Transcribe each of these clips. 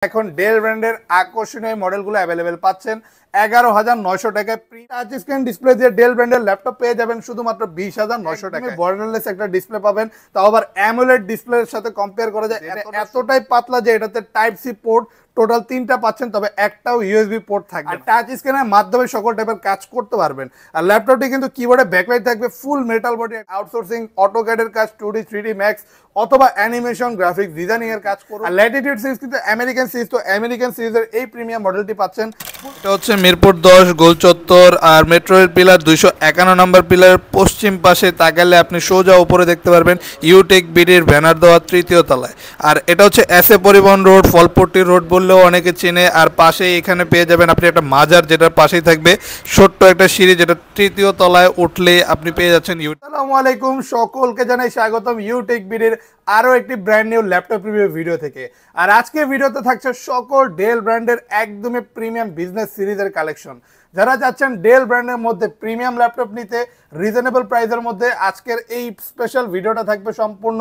এখন ডেল ব্র্যান্ডের আকর্ষণীয় মডেলগুলো অ্যাভেলেবেল পাচ্ছেন 11,900 টাকায়। প্রি টাচ স্ক্রিন ডিসপ্লে দিয়ে ডেল ব্র্যান্ডের ল্যাপটপ পেয়ে যাবেন শুধুমাত্র 20,900 টাকায়। বর্ডারলেস একটা ডিসপ্লে পাবেন, তাও আবার অ্যামোলেড ডিসপ্লের সাথে কম্পেয়ার করা যায়। এটা এতটাই পাতলা যে এটাতে টাইপ সি পোর্ট টোটাল 3টা পাচ্ছেন, তবে একটাও ইউএসবি পোর্ট থাকবে। আর টাচ স্ক্রিনের মাধ্যমে সকল টাইপের কাজ করতে পারবেন। আর ল্যাপটপটি কিন্তু কিবোর্ডে ব্যাকলাইট থাকবে, ফুল মেটাল বডি, আউটসোর্সিং অটোক্যাডের কাজ, 2D 3D ম্যাক্স অথবা অ্যানিমেশন গ্রাফিক্স ডিজাইনিং এর কাজ করুন। আর ল্যাটিটিউড সিরিজ কিন্তু আমেরিকান সিরিজ, তো আমেরিকান সিরিজের এই প্রিমিয়াম মডেলটি পাচ্ছেন। এটা হচ্ছে মিরপুর 10 গোল চত্বর। আর মেট্রো রেল পিলার 251 নম্বর পিলারের পশ্চিম পাশে তাকালে আপনি সোজা উপরে দেখতে পারবেন ইউটেক বিডির ব্যানার দেওয়া 3য় তলায়। আর এটা হচ্ছে এসএ পরিবহন রোড, ফলপট্টি রোড বললেও অনেকে চেনে। আর পাশেই এখানে পেয়ে যাবেন আপনি একটা মাজার, যেটার পাশেই থাকবে ছোট্ট একটা সিঁড়ি, যেটা 3য় তলায় উঠলে আপনি পেয়ে যাচ্ছেন আসসালামু আলাইকুম, সকলকে জানাই স্বাগতম ইউটেক বিডির আরও একটি brand new laptop review video থেকে। আর আজকে ভিডিওতে থাকছে সকল ডেল ব্র্যান্ডের একদমই প্রিমিয়াম বিজনেস সিরিজের কালেকশন। যারা চাচ্ছেন ডেল ব্র্যান্ডের মধ্যে প্রিমিয়াম ল্যাপটপ নিতে রিজনেবল প্রাইসের মধ্যে, আজকের এই স্পেশাল ভিডিওটা থাকবে সম্পূর্ণ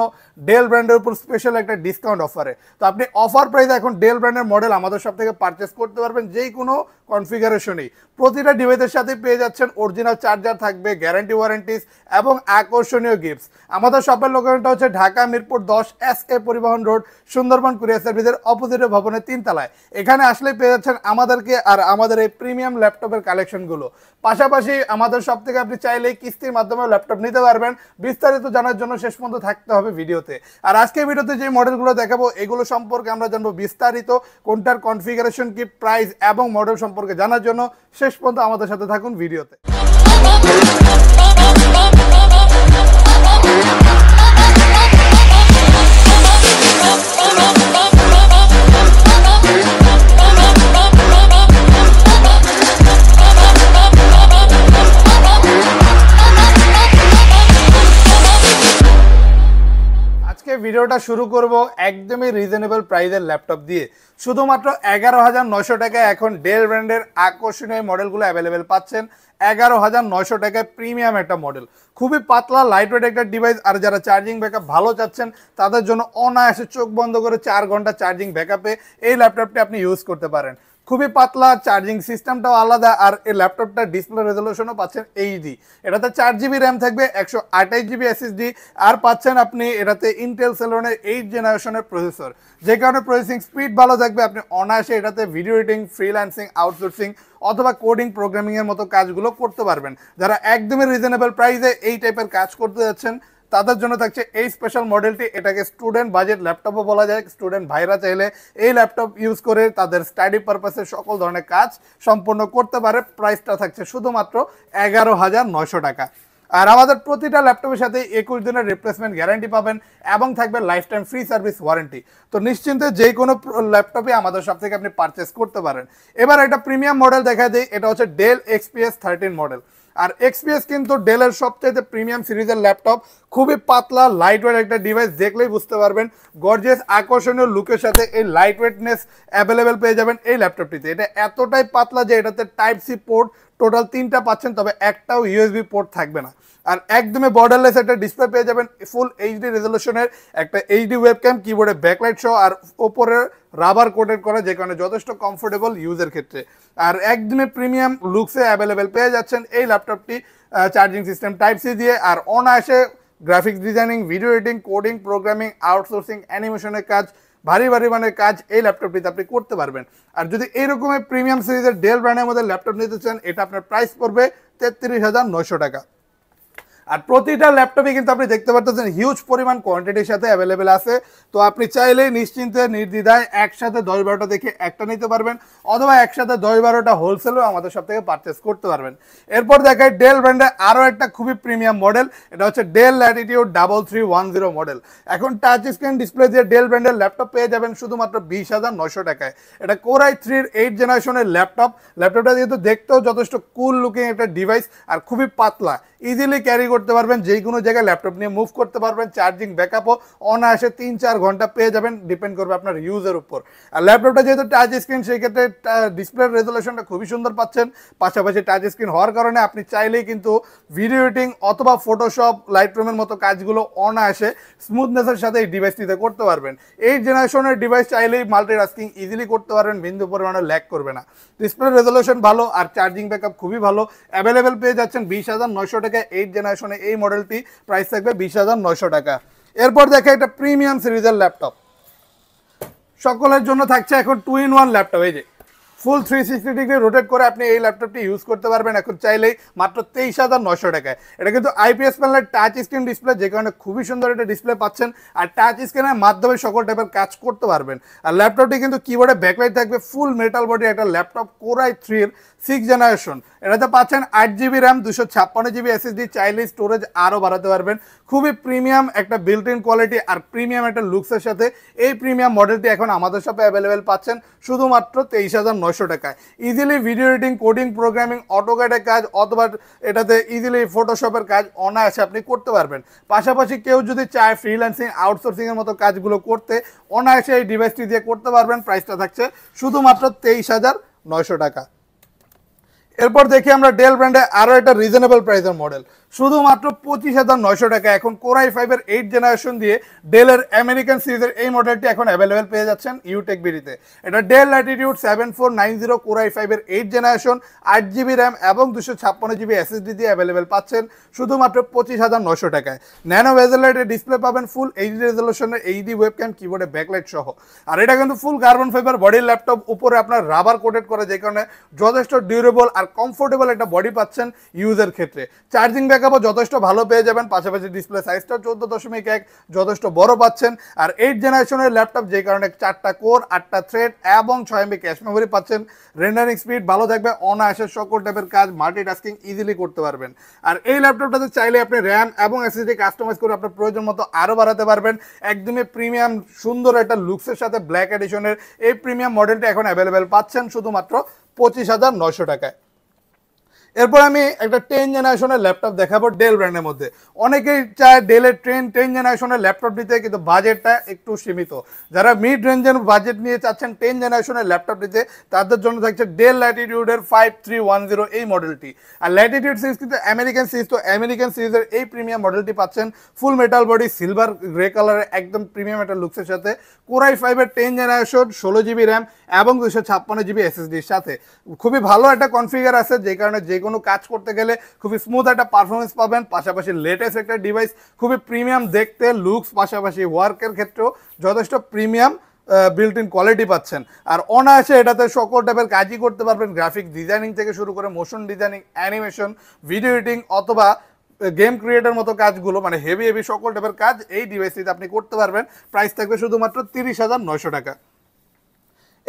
ডেল ব্র্যান্ডের উপর স্পেশাল একটা ডিসকাউন্ট অফারে। তো আপনি অফার প্রাইসে এখন ডেল ব্র্যান্ডের মডেল আমাদের সব থেকে পারচেস করতে পারবেন, যেই কোনো কনফিগারেশনেই। প্রতিটা ডিভাইসের সাথে পেয়ে যাচ্ছেন অরিজিনাল চার্জার থাকবে, গ্যারান্টি ওয়ারেন্টিস এবং আকর্ষণীয় গিফটস। আমাদের শপের লোকেশনটা হচ্ছে ঢাকা মিরপুর 10 এসএ পরিবহন রোড, সুন্দরবন কুরিয়ার সার্ভিসের অপোজিটে ভবনের 3 তলায়। এখানে আসলেই পেয়ে যাচ্ছেন আমাদেরকে আর আমাদের এই প্রিমিয়াম ল্যাপটপের কালেকশনগুলো। পাশাপাশি আমাদের সব থেকে আপনি চাইলেই কিস্তির মাধ্যমে ল্যাপটপ নিতে পারবেন। বিস্তারিত জানার জন্য শেষ পর্যন্ত থাকতে হবে ভিডিওতে। আর আজকে ভিডিওতে যে মডেলগুলো দেখাবো এগুলো সম্পর্কে আমরা জানবো বিস্তারিত, কোনটার কনফিগারেশন কি, প্রাইস এবং মডেল সম্পর্কে জানার জন্য শেষ পর্যন্ত আমাদের সাথে থাকুন ভিডিওতে। ভিডিওটা শুরু করব একদমই রিজনেবল প্রাইসের ল্যাপটপ দিয়ে। শুধুমাত্র 11,900 টাকায় এখন ডেল ব্র্যান্ডের আকর্ষণীয় মডেলগুলো অ্যাভেলেবেল পাচ্ছেন। 11,900 টাকায় প্রিমিয়াম একটা মডেল, খুবই পাতলা লাইট ওয়েট একটা ডিভাইস। আর যারা চার্জিং ব্যাকআপ ভালো চাচ্ছেন তাদের জন্য অনায়াসে চোখ বন্ধ করে 4 ঘন্টা চার্জিং ব্যাকআপে এই ল্যাপটপটি আপনি ইউজ করতে পারেন। খুবই পাতলা, চার্জিং সিস্টেমটাও আলাদা। আর এই ল্যাপটপটার ডিসপ্লে রেজলিউশনও পাচ্ছেন এইচডি। এটাতে 4GB র্যাম থাকবে, 128GB এসএসডি, আর পাচ্ছেন আপনি এটাতে ইন্টেল সেলনের 8th জেনারেশনের প্রসেসর, যে কারণে প্রসেসিং স্পিড ভালো থাকবে। আপনি অনায়াসে এটাতে ভিডিও এডিটিং, ফ্রিল্যান্সিং, আউটসোর্সিং অথবা কোডিং প্রোগ্রামিংয়ের মতো কাজগুলো করতে পারবেন। যারা একদমই রিজনেবল প্রাইসে এই টাইপের কাজ করতে যাচ্ছেন তাদের জন্য থাকছে এই স্পেশাল মডেলটি। এটাকে স্টুডেন্ট বাজেট ল্যাপটপও বলা যায়। স্টুডেন্ট ভাইরা চাইলে এই ল্যাপটপ ইউজ করে তাদের স্টাডি পারপাসে সকল ধরনের কাজ সম্পন্ন করতে পারে। প্রাইসটা থাকছে শুধুমাত্র 11,900 টাকা। আর আমাদের প্রতিটা ল্যাপটপের সাথে 21 দিনের রিপ্লেসমেন্ট গ্যারান্টি পাবেন এবং থাকবে life time free service warranty. তো নিশ্চিন্তে যে কোনো ল্যাপটপে আমাদের সব থেকে আপনি পারচেস করতে পারেন। এবার একটা প্রিমিয়াম মডেল দেখা দিই, এটা হচ্ছে ডেল XPS 13 মডেল। আর XPS কিন্তু ডেলের সবচেয়ে প্রিমিয়াম সিরিজের ল্যাপটপ, খুবই পাতলা লাইট ওয়েট একটা ডিভাইস, দেখলেই বুঝতে পারবেন। গর্জিয়াস আকর্ষণীয় লুকের সাথে এই লাইট ওয়েটনেস অ্যাভেলেবেল পেয়ে যাবেন এই ল্যাপটপটিতে। এটা এতটাই পাতলা যে এটাতে টাইপ সি পোর্ট টোটাল 3টা পাচ্ছেন, তবে একটাও ইউএসবি পোর্ট থাকবে না। আর একদমই বর্ডারলেস একটা ডিসপ্লে পেয়ে যাবেন, ফুল এইচডি রেজলিউশনের একটা এইচডি ওয়েবক্যাম, কিবোর্ডে ব্যাকলাইট সহ, আর ওপরে রাবার কোটেড করা, যে কারণে যথেষ্ট কমফোর্টেবল ইউজের ক্ষেত্রে। আর একদমই প্রিমিয়াম লুকসে অ্যাভেলেবেল পেয়ে যাচ্ছেন এই ল্যাপটপটি, চার্জিং সিস্টেম টাইপ সি দিয়ে। আর অনায়াসে graphics designing, video editing, coding, programming, outsourcing, অ্যানিমেশনের কাজ, ভারী মানের কাজ এই ল্যাপটপটিতে আপনি করতে পারবেন। আর যদি এইরকমের প্রিমিয়াম সিরিজের ডেল ব্র্যান্ডের মধ্যে ল্যাপটপ নিতে চান, এটা আপনার প্রাইস পড়বে 33,900 টাকা। আর প্রতিটা ল্যাপটপে কিন্তু আপনি দেখতে পাচ্ছেন হিউজ পরিমাণ কোয়ান্টিটির সাথে অ্যাভেলেবেল আছে। তো আপনি চাইলেই নিশ্চিন্তে নির্দ্বিধায় একসাথে 10-12টা দেখে একটা নিতে পারবেন, অথবা একসাথে 10-12টা হোলসেলও আমাদের সব থেকে পারচেস করতে পারবেন। এরপর দেখায় ডেল ব্র্যান্ডের আরও একটা খুবই প্রিমিয়াম মডেল, এটা হচ্ছে ডেল ল্যাটিটিউড 3310 মডেল। এখন টাচ স্ক্রিন ডিসপ্লে দিয়ে ডেল ব্র্যান্ডের ল্যাপটপ পেয়ে যাবেন শুধুমাত্র 20,900 টাকায়। এটা Core i3-র 8th জেনারেশনের ল্যাপটপটা যেহেতু দেখতেও যথেষ্ট কুল লুকিং একটা ডিভাইস, আর খুবই পাতলা। ইজিলি ক্যারি করতে পারবেন, যে কোনো জায়গায় ল্যাপটপ নিয়ে মুভ করতে পারবেন। চার্জিং ব্যাকআপও অনায়াসে 3-4 ঘন্টা পেয়ে যাবেন, ডিপেন্ড করবে আপনার ইউজের উপর। আর ল্যাপটপটা যেহেতু টাচ স্ক্রিন, সেই ক্ষেত্রে ডিসপ্লের রেজলিউশনটা খুবই সুন্দর পাচ্ছেন। পাশাপাশি টাচ স্ক্রিন হওয়ার কারণে আপনি চাইলেই কিন্তু ভিডিও এডিটিং অথবা ফটোশপ, লাইটরুমের মতো কাজগুলো অনায়াসে স্মুথনেসের সাথে এই ডিভাইসটিতে করতে পারবেন। এই জেনারেশনের ডিভাইস চাইলেই মাল্টিটাস্কিং ইজিলি করতে পারবেন, বিন্দু পরিমাণে ল্যাগ করবে না। ডিসপ্লে রেজলিউশন ভালো আর চার্জিং ব্যাকআপ খুবই ভালো। অ্যাভেলেবেল পেয়ে যাচ্ছেন 20,900 টাকা। 8 জেনারেশনে এই মডেলটি প্রাইস থাকবে 20,900 টাকা। এরপর দেখে একটা প্রিমিয়াম সিরিজের ল্যাপটপ, সকলের জন্য থাকছে এখন 2-in-1 ল্যাপটপ। এই যে ফুল 360 ডিগ্রি রোটেট করে আপনি এই ল্যাপটপটি ইউজ করতে পারবেন এখন চাইলেই মাত্র 23,900 টাকায়। এটা কিন্তু আইপিএস প্যানেলের টাচ স্ক্রিন ডিসপ্লে, যে কারণে খুবই সুন্দর একটা ডিসপ্লে পাচ্ছেন। আর টাচ স্ক্রিনের মাধ্যমে সকল টাইপের কাজ করতে পারবেন। আর ল্যাপটপটি কিন্তু কিবোর্ডে ব্যাকলাইট থাকবে, ফুল মেটাল বডি একটা ল্যাপটপ, Core i3-এর 6th জেনারেশন। এটাতে পাচ্ছেন 8GB র্যাম, 256GB SSD, চাইলে স্টোরেজ আরও বাড়াতে পারবেন। খুবই প্রিমিয়াম একটা বিল্ট ইন কোয়ালিটি আর প্রিমিয়াম একটা লুকসের সাথে এই প্রিমিয়াম মডেলটি এখন আমাদের শপে অ্যাভেলেবেল পাচ্ছেন শুধুমাত্র 23,900 টাকায়। Easily video editing, coding, programming, অটোক্যাডের কাজ অথবা এটাতে ইজিলি ফটোশপের কাজ অনায়াসে আপনি করতে পারবেন। পাশাপাশি কেউ যদি চায় ফ্রিল্যান্সিং, আউটসোর্সিংয়ের মতো কাজগুলো করতে, অনায়াসে এই ডিভাইসটি দিয়ে করতে পারবেন। প্রাইসটা থাকছে শুধুমাত্র 23,900 টাকা। এরপর দেখি আমরা ডেল ব্র্যান্ডে আরও একটা রিজনেবল প্রাইসের মডেল, শুধুমাত্র 25,900 টাকা। এখন Core i5-এর 8th জেনারেশন দিয়ে ডেলের আমেরিকান সিরিজের এই মডেলটি এখন অ্যাভেলেবেল পেয়ে যাচ্ছেন ইউটেক বিডিতে। এটা del Latitude 7490 Core i5-এর 8th generation, 8GB RAM এবং 256GB SSD দিয়ে অ্যাভেলেবেল পাচ্ছেন শুধুমাত্র 25,900 টাকায়। ন্যানো ভেজেলাইটের ডিসপ্লে পাবেন, ফুল এইচডি রেজলিউশনের এইচডি ওয়েবক্যাম, কিবোর্ডে ব্যাকলাইট সহ। আর এটা কিন্তু ফুল কার্বন ফাইবার বডির ল্যাপটপ, উপরে আপনার রাবার কোটেড করে, যে কারণে যথেষ্ট ডিউরেবল আর কমফোর্টেবল একটা বডি পাচ্ছেন ইউজের ক্ষেত্রে। চার্জিং ব্যাকআপও যথেষ্ট ভালো পেয়ে যাবেন। পাশাপাশি ডিসপ্লে সাইজটা 14.1 যথেষ্ট বড় পাচ্ছেন। আর 8th জেনারেশনের ল্যাপটপ, যে কারণে 4টা কোর, 8টা থ্রেড এবং 6 MB ক্যাশ মেমোরি পাচ্ছেন। রেন্ডারিং স্পিড ভালো থাকবে, অনায়াসে সকল টাইপের কাজ মাল্টিটাস্কিং ইজিলি করতে পারবেন। আর এই ল্যাপটপটাতে চাইলে আপনি র্যাম এবং এসএসডি কাস্টমাইজ করে আপনার প্রয়োজন মতো আরও বাড়াতে পারবেন। একদমই প্রিমিয়াম সুন্দর একটা লুকসের সাথে ব্ল্যাক এডিশনের এই প্রিমিয়াম মডেলটা এখন অ্যাভেলেবেল পাচ্ছেন শুধুমাত্র 25,900 টাকায়। এরপর আমি একটা 10 জেনারেশনের ল্যাপটপ দেখাবো ডেল ব্র্যান্ডের মধ্যে। অনেকেই চায় ডেলের 10 জেনারেশনের ল্যাপটপ নিতে, কিন্তু বাজেটটা একটু সীমিত। যারা মিড রেঞ্জের বাজেট নিয়ে চাচ্ছেন 10 জেনারেশনের ল্যাপটপ নিতে, তাদের জন্য থাকছে ডেল ল্যাটিটিউডের 5310 এই মডেলটি। আর ল্যাটিটিউড সিরিজ কিন্তু আমেরিকান সিরিজ, তো আমেরিকান সিরিজের এই প্রিমিয়াম মডেলটি পাচ্ছেন ফুল মেটাল বডি, সিলভার গ্রে কালারের একদম প্রিমিয়াম একটা লুকসের সাথে। Core i5-এর 10 জেনারেশন, 16GB র্যাম এবং 256GB SSDর সাথে। খুবই ভালো একটা কনফিগার আছে, যে কারণে যে কোনো কাজ করতে গেলে খুবই স্মুথ একটা পারফরমেন্স পাবেন। পাশাপাশি লেটেস্ট একটা ডিভাইস, খুবই প্রিমিয়াম দেখতে লুকস, পাশাপাশি ওয়ার্কের ক্ষেত্রেও যথেষ্ট প্রিমিয়াম বিল্ট ইন কোয়ালিটি পাচ্ছেন। আর অনায়াসে এটাতে সকল টাইপের কাজই করতে পারবেন, গ্রাফিক ডিজাইনিং থেকে শুরু করে motion designing, animation, video editing অথবা গেম ক্রিয়েটার মতো কাজগুলো, মানে হেভি সকল টাইপের কাজ এই ডিভাইসটিতে আপনি করতে পারবেন। প্রাইস থাকবে শুধুমাত্র 30,900 টাকা।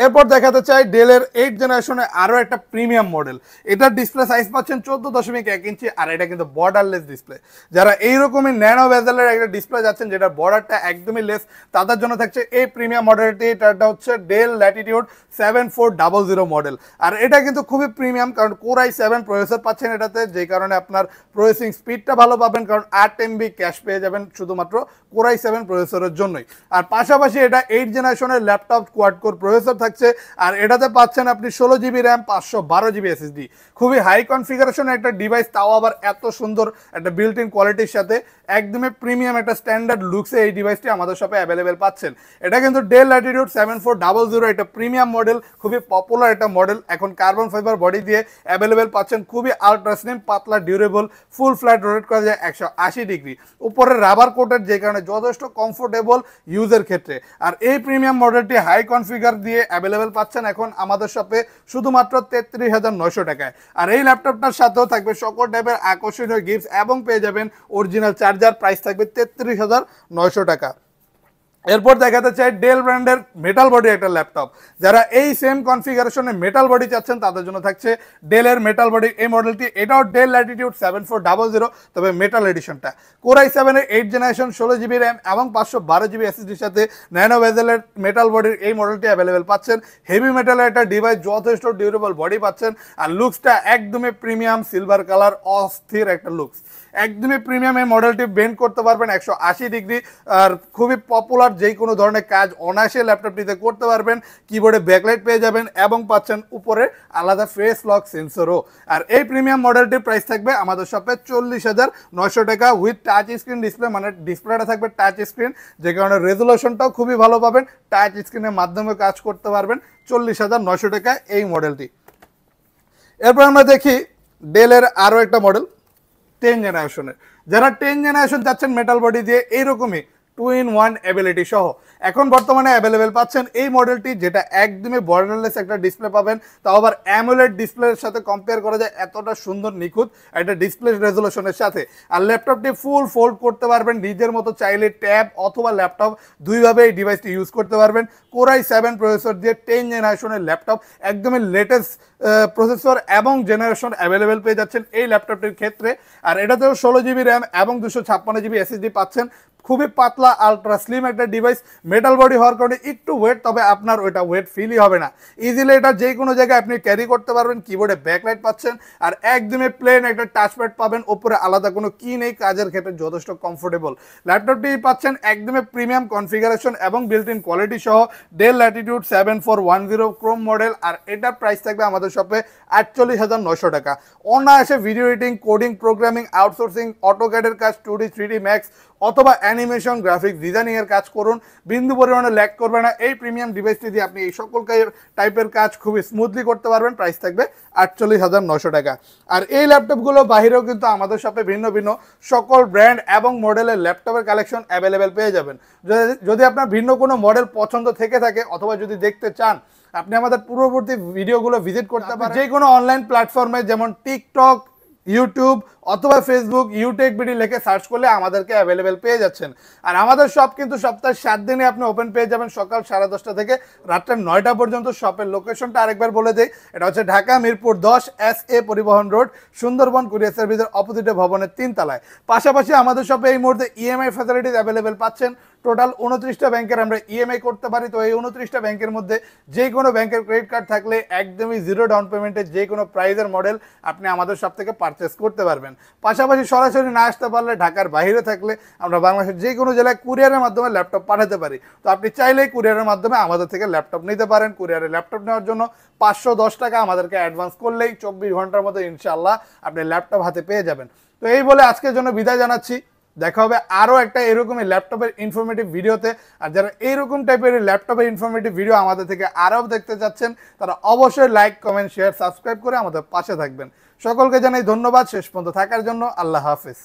এরপর দেখাতে চাই ডেলের 8th জেনারেশনে আরও একটা প্রিমিয়াম মডেল। এটার ডিসপ্লে সাইজ পাচ্ছেন 14.1 ইঞ্চি, আর এটা কিন্তু বর্ডারলেস ডিসপ্লে। যারা এইরকমই ন্যানো ভেজেলের একটা ডিসপ্লে যাচ্ছেন, যেটা বর্ডারটা একদমই লেস, তাদের জন্য থাকছে এই প্রিমিয়াম মডেলটি। এটা হচ্ছে ডেল ল্যাটিটিউড 7400 মডেল। আর এটা কিন্তু খুবই প্রিমিয়াম, কারণ Core i7 প্রসেসর পাচ্ছেন এটাতে, যে কারণে আপনার প্রসেসিং স্পিডটা ভালো পাবেন, কারণ 8 MB ক্যাশ পেয়ে যাবেন শুধুমাত্র Core i7 প্রসেসরের জন্যই। আর পাশাপাশি এটা 8th জেনারেশনের ল্যাপটপ, কোয়াড কোর প্রসেসর থাকছে। আর এটাতে পাচ্ছেন আপনি 16GB র্যাম, 512GB SSD। খুবই হাই কনফিগারেশনের একটা ডিভাইস, তাও আবার এত সুন্দর একটা বিল্ট ইন কোয়ালিটির সাথে। একদমই প্রিমিয়াম একটা স্ট্যান্ডার্ড লুকসে এই ডিভাইসটি আমাদের শপে অ্যাভেলেবেল পাচ্ছেন। এটা কিন্তু ডেল ল্যাটিটিউড 7400, এটা প্রিমিয়াম মডেল, খুবই পপুলার একটা মডেল। এখন কার্বন ফাইবার বডি দিয়ে অ্যাভেলেবেল পাচ্ছেন, খুবই আলট্রা স্লিম, পাতলা, ডিউরেবল, ফুল ফ্ল্যাট রোটেট করা যায় 180 ডিগ্রি, উপরে রাবার কোটেড, যে কারণে যথেষ্ট কমফোর্টেবল ইউজের ক্ষেত্রে। আর এই প্রিমিয়াম মডেলটি হাই কনফিগার দিয়ে অ্যাভেলেবেল পাচ্ছেন এখন আমাদের শপে শুধুমাত্র 33,900 টাকায়। আর এই ল্যাপটপটার সাথেও থাকবে সকল টাইপের আকর্ষণীয় গিফটস এবং পেয়ে যাবেন অরিজিনাল চার্জার। প্রাইস থাকবে 33,900 টাকা। এরপর দেখাতে চাই ডেল ব্র্যান্ডের মেটাল বডি একটা ল্যাপটপ। যারা এই সেম কনফিগারেশনে মেটাল বডি চাচ্ছেন, তাদের জন্য থাকছে ডেলের মেটাল বডি এই মডেলটি। এটাও ডেল ল্যাটিটিউড 7400, তবে মেটাল এডিশনটা। Core i7-এর 8th জেনারেশন, 16GB র্যাম এবং 512GB SSDর সাথে ন্যানো ভেজেলের মেটাল বডির এই মডেলটি অ্যাভেলেবেল পাচ্ছেন। হেভি মেটালের একটা ডিভাইস, যথেষ্ট ডিউরেবল বডি পাচ্ছেন। আর লুকসটা একদমই প্রিমিয়াম সিলভার কালার, অস্থির একটা লুকস। একদমই প্রিমিয়াম এই মডেলটি বেন্ড করতে পারবেন 180 ডিগ্রি, আর খুবই পপুলার যে কোনো ধরনের কাজ অনায়াসে ল্যাপটপটিতে করতে পারবেন। কিবোর্ডে ব্যাকলাইট পেয়ে যাবেন এবং পাচ্ছেন উপরে আলাদা ফেস লক সেন্সরও। আর এই প্রিমিয়াম মডেলটির প্রাইস থাকবে আমাদের শপে 40,900 টাকা উইথ টাচ স্ক্রিন ডিসপ্লে, মানে ডিসপ্লেটা থাকবে টাচ স্ক্রিন, যে কারণে রেজুলেশনটাও খুবই ভালো পাবেন, টাচ স্ক্রিনের মাধ্যমে কাজ করতে পারবেন। 40,900 টাকা এই মডেলটি। এরপর আমরা দেখি ডেলের আরও একটা মডেল 10 জেনারেশনের। যারা 10 জেনারেশন চাচ্ছেন মেটাল বডি দিয়ে এইরকমই 2-in-1 অ্যাবিলিটি সহ, এখন বর্তমানে অ্যাভেলেবেল পাচ্ছেন এই মডেলটি, যেটা একদমই বর্ডারলেস একটা ডিসপ্লে পাবেন, তাও আবার অ্যামোলেড ডিসপ্লের সাথে কম্পেয়ার করা যায় এতটা সুন্দর নিখুঁত একটা ডিসপ্লে রেজুলেশনের সাথে। আর ল্যাপটপটি ফুল ফোল্ড করতে পারবেন নিজের মতো, চাইলে ট্যাব অথবা ল্যাপটপ দুইভাবে এই ডিভাইসটি ইউজ করতে পারবেন। কোরাই 7 প্রসেসর দিয়ে 10 জেনারেশনের ল্যাপটপ, একদমই লেটেস্ট প্রসেসর এবং জেনারেশন অ্যাভেলেবেল পেয়ে যাচ্ছেন এই ল্যাপটপটির ক্ষেত্রে। আর এটাতেও 16 জিবি র্যাম এবং 256 জিবি এসএসডি পাচ্ছেন। খুবই পাতলা আলট্রা স্লিম একটা ডিভাইস, মেটাল বডি হওয়ার কারণে একটু ওয়েট, তবে আপনার ওইটা ওয়েট ফিলই হবে না। ইজিলি এটা যে কোনো জায়গায় আপনি ক্যারি করতে পারবেন। কিবোর্ডে ব্যাকলাইট পাচ্ছেন আর একদমই প্লেন একটা টাচপ্যাড পাবেন, ওপরে আলাদা কোনো কি নেই, কাজের ক্ষেত্রে যথেষ্ট কমফোর্টেবল। ল্যাপটপটি পাচ্ছেন একদমই প্রিমিয়াম কনফিগারেশন এবং বিল্ট ইন কোয়ালিটি সহ, ডেল ল্যাটিটিউড 7410 ক্রোম মডেল। আর এটার প্রাইস থাকবে আমাদের শপে 48,900 টাকা। অনায়াসে video editing, coding, programming, outsourcing, অটোক্যাডের কাজ, 2D 3D ম্যাক্স অথবা অ্যানিমেশন, গ্রাফিক্স ডিজাইনিং এর কাজ করুন, বিন্দু পরিমাণে ল্যাগ করবে না। এই প্রিমিয়াম ডিভাইসটি দিয়ে আপনি এই সকল টাইপের কাজ খুবই স্মুথলি করতে পারবেন। প্রাইস থাকবে 48,900 টাকা। আর এই ল্যাপটপগুলো বাহিরেও কিন্তু আমাদের শপে ভিন্ন ভিন্ন সকল ব্র্যান্ড এবং মডেলের ল্যাপটপের কালেকশন অ্যাভেলেবেল পেয়ে যাবেন। যদি আপনার ভিন্ন কোনো মডেল পছন্দ থেকে থাকে অথবা যদি দেখতে চান, আপনি আমাদের পূর্ববর্তী ভিডিওগুলো ভিজিট করতে পারেন যে কোনো অনলাইন প্ল্যাটফর্মে, যেমন টিকটক, ইউটিউব অথবা ফেসবুক ইউটেক বিডি লিখে সার্চ করলে আমাদেরকে অ্যাভেলেবেল পেয়ে যাচ্ছেন। আর আমাদের শপ কিন্তু সপ্তাহে 7 দিনে আপনি ওপেন পেয়ে যাবেন, সকাল 10:30 থেকে রাত্রে 9টা পর্যন্ত। শপের লোকেশনটা আরেকবার বলে দেই, এটা হচ্ছে ঢাকা মিরপুর 10 SA পরিবহন রোড, সুন্দরবন কুরিয়ার সার্ভিসের অপোজিটে ভবনের 3 তলায়। পাশাপাশি আমাদের শপে এই মুহূর্তে ইএমআই ফ্যাসিলিটিস অ্যাভেলেবেল পাচ্ছেন। টোটাল 29টা ব্যাংকের আমরা ইএমআই করতে পারি। তো এই 29টা ব্যাংকের মধ্যে যে কোনো ব্যাংকের ক্রেডিট কার্ড থাকলে একদমই জিরো ডাউন পেমেন্টে যে কোনো প্রাইজের মডেল আপনি আমাদের শপ থেকে পারচেস করতে পারবেন। পাশাপাশি সরাসরি না আসতে পারলে, ঢাকার বাইরে থাকলে আমরা বাংলাদেশের যে কোনো জেলায় কুরিয়ারের মাধ্যমে ল্যাপটপ পাঠাতে পারি। তো আপনি চাইলেই কুরিয়ারের মাধ্যমে আমাদের থেকে ল্যাপটপ নিতে পারেন। কুরিয়ারে ল্যাপটপ নেওয়ার জন্য 510 টাকা আমাদেরকে অ্যাডভান্স করলেই 24 ঘন্টার মধ্যে ইনশাআল্লাহ আপনি ল্যাপটপ হাতে পেয়ে যাবেন। তো এই বলে আজকের জন্য বিদায় জানাচ্ছি। দেখা হবে আরও একটা এরকমই ল্যাপটপের ইনফরমেটিভ ভিডিওতে। আর যারা এইরকম টাইপের ল্যাপটপের ইনফরমেটিভ ভিডিও আমাদের থেকে আরও দেখতে চাচ্ছেন, তারা অবশ্যই লাইক, কমেন্ট, শেয়ার, সাবস্ক্রাইব করে আমাদের পাশে থাকবেন। সকলকে জানাই ধন্যবাদ শেষ পর্যন্ত থাকার জন্য। আল্লাহ হাফেজ।